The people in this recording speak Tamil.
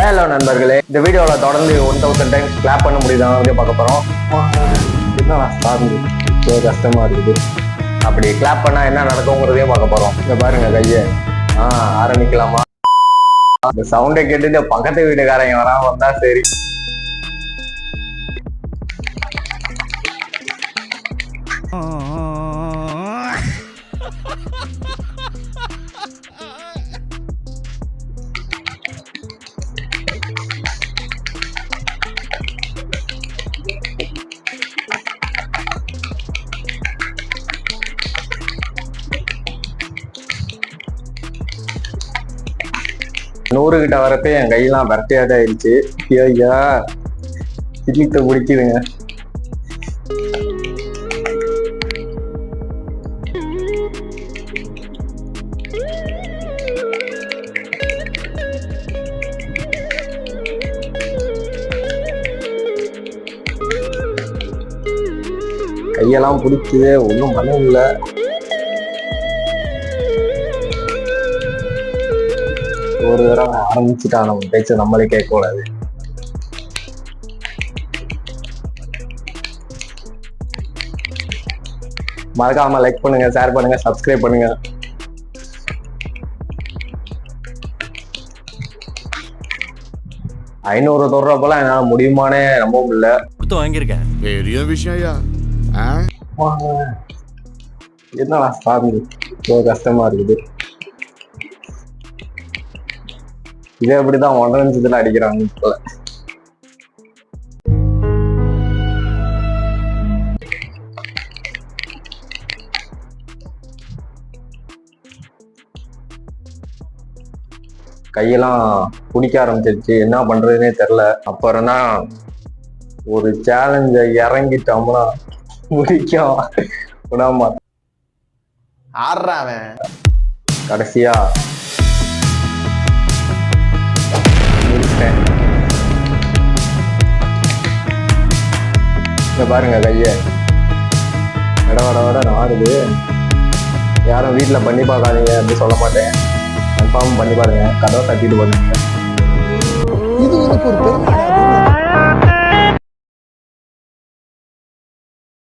ஹலோ நண்பர்களே, இந்த வீடியோவில் தொடர்ந்து 1000 டைம்ஸ் கிளாப் பண்ண முடியுதாங்க பார்க்க போகிறோம். என்னடா சாமி கஷ்டமா இருக்குது. அப்படி கிளாப் பண்ணா என்ன நடக்குங்கிறதையும் பார்க்க போகிறோம். இங்க பாருங்க கையை. ஆரம்பிக்கலாமா? இந்த சவுண்டை கேட்டுட்டு பக்கத்து வீட்டுக்காரங்க வந்தா சரி. நூறு கிட்ட வரப்ப என் கையெல்லாம் விரட்டையாட்ட ஆயிடுச்சு. ஐயா சிரித்த குடிக்குதுங்க. கையெல்லாம் பிடிக்குது, ஒன்றும் பண்ண முடியல. ஒரு தடவை ஆரம்பிச்சுட்டா நம்ம பேச்சு நம்மளே கேட்க கூடாது. மறக்காம லைக் பண்ணுங்க, ஷேர் பண்ணுங்க, சப்ஸ்கிரைப் பண்ணுங்க. $500 தொடுறப்பெல்லாம் என்னால முடியுமானே நம்ப முடியல. வாங்கியிருக்கேன் பெரிய விஷயம். என்னடா சாமி கஷ்டமா இருக்குது. இதே அப்படிதான் 1.5 நிமிஷத்துல அடிக்கிறாங்க. இப்ப கையெல்லாம் பிடிக்க ஆரம்பிச்சிருச்சு, என்ன பண்றதுன்னே தெரியல. அப்புறம் தான் ஒரு சேலஞ்ச இறங்கிட்டோம்னா முடிக்கும் விடாம. ஆடுறாவன் கடைசியா இங்க பாருங்க கைய வட ஆடுது. யாரும் வீட்டுல பண்ணி பார்க்காதீங்க அப்படின்னு சொல்ல மாட்டேன். கன்ஃபார்ம் பண்ணி பாருங்க, கதவை தட்டிட்டு பண்ணுங்க. இது உனக்கு ஒரு பெருமை.